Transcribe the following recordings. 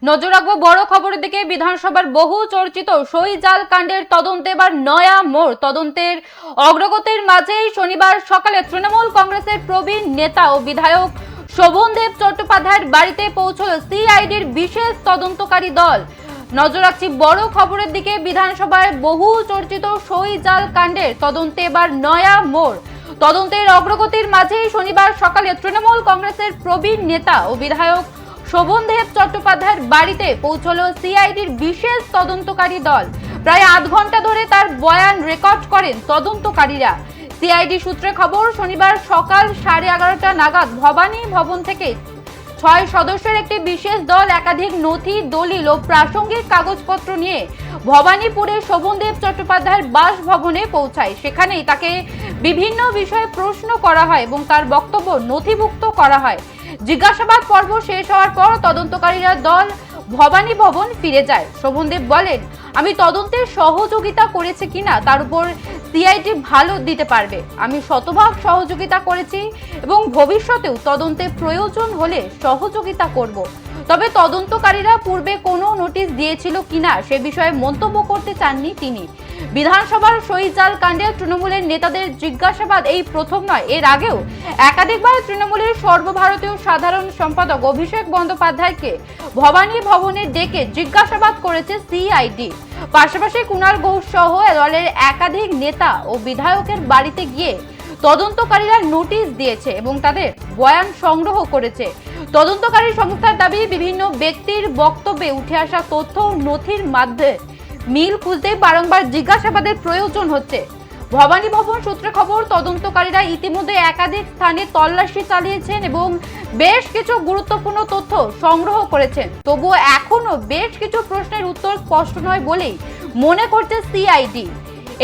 নজর রাখবো বড় খবরের দিকে। বিধানসভার বহু চর্চিত সই জাল কাণ্ডের তদন্তে এবার নয়া মোড়। তদন্তের অগ্রগতির মাঝেই শনিবার সকালে তৃণমূল কংগ্রেসের প্রবীণ নেতা ও বিধায়ক শোভনদেব চট্টোপাধ্যায়ের বাড়িতে পৌঁছল সিআইডির বিশেষ তদন্তকারী দল। নজর রাখছি বড় খবরের দিকে। বিধানসভায় বহু চর্চিত সই জাল কাণ্ডের তদন্তে এবার নয়া মোড়। তদন্তের অগ্রগতির মাঝেই শনিবার সকালে তৃণমূল কংগ্রেসের প্রবীণ নেতা ও বিধায়ক শোভনদেব চট্টোপাধ্যায়ের বাড়িতে পৌঁছল সিআইডির বিশেষ তদন্তকারী দল। প্রায় আধ ঘন্টা ধরে তার বয়ান রেকর্ড করেন তদন্তকারীরা। সিআইডি সূত্রে খবর, শনিবার সকাল 11:30 নাগাদ ভবানী ভবন থেকে 6 সদস্যের একটি বিশেষ দল একাধিক নথি, দলিল ও প্রাসঙ্গিক কাগজপত্র নিয়ে ভবানীপুরে শোভনদেব চট্টোপাধ্যায়ের বাসভবনে পৌঁছায়। সেখানেই তাকে বিভিন্ন বিষয়ে প্রশ্ন করা হয় এবং তার বক্তব্য নথিভুক্ত করা হয়। জিজ্ঞাসাবাদ পর্ব শেষ হওয়ার পর তদন্তকারীরা দল ভবানী ভবন ফিরে যায়। শোভনদেব বলেন, আমি তদন্তে সহযোগিতা করেছি কিনা তার উপর সিআইডি ভালো দিতে পারবে। আমি শতভাগ সহযোগিতা করেছি এবং ভবিষ্যতেও তদন্তে প্রয়োজন হলে সহযোগিতা করব। তবে তদন্তকারীরা পূর্বে কোনো নোটিশ দিয়েছিল কিনা সে বিষয়ে মন্তব্য করতে চাননি তিনি। বিধানসভার সই জাল কাণ্ডে তৃণমূলের নেতাদের জিজ্ঞাসাবাদ এই প্রথম নয়। এর আগেও একাধিকবার তৃণমূলের সর্বভারতীয় সাধারণ সম্পাদক অভিষেক বন্দ্যোপাধ্যায়কে ভবানী ভবনে ডেকে জিজ্ঞাসাবাদ করেছে সিআইডি। পাশাপাশি কুণাল ঘোষ সহ দলের একাধিক নেতা ও বিধায়কের বাড়িতে গিয়ে তদন্তকারীরা নোটিশ দিয়েছে এবং তাদের বয়ান সংগ্রহ করেছে। তদন্তকারী সংস্থার দাবি, বিভিন্ন ব্যক্তির বক্তব্যে উঠে আসা তথ্য নথির মাধ্যমে মিল খুঁজতে বারংবার জিজ্ঞাসাবাদের প্রয়োজন হচ্ছে। ভবানী ভবন সূত্রে খবর, তদন্তকারীরা ইতিমধ্যে একাধিক স্থানে তল্লাশি চালিয়েছেন এবং বেশ কিছু গুরুত্বপূর্ণ তথ্য সংগ্রহ করেছেন। তবুও এখনো বেশ কিছু প্রশ্নের উত্তর স্পষ্ট নয় বলেই মনে করছে সিআইডি।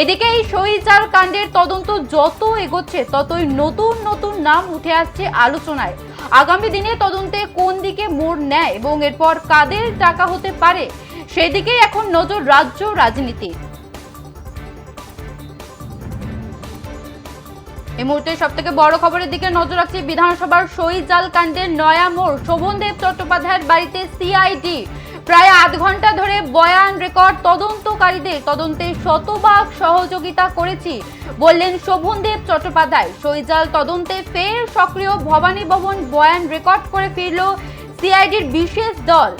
এদিকে এই সই জাল কাণ্ডের তদন্ত যত এগোচ্ছে ততই নতুন নতুন নাম উঠে আসছে আলোচনায়। আগামী দিনে তদন্তে কোন দিকে মোড় নেয় এবং এরপর কাদের টাকা হতে পারে সেদিকেই এখন নজর রাজ্য রাজনীতি। এই মুহূর্তে সব থেকে বড় খবরের দিকে নজর রাখছি। বিধানসভার সই জাল কাণ্ডের নয়া মোড়। শোভনদেব চট্টোপাধ্যায়ের বাড়িতে সিআইডি প্রায় আধ ঘন্টা ধরে বয়ান রেকর্ড। তদন্তকারীদের তদন্তে শতভাগ সহযোগিতা করেছি বললেন শোভনদেব চট্টোপাধ্যায়। সই জাল তদন্তে ফের সক্রিয় ভবানী ভবন। বয়ান রেকর্ড করে ফিরল সিআইডির বিশেষ দল।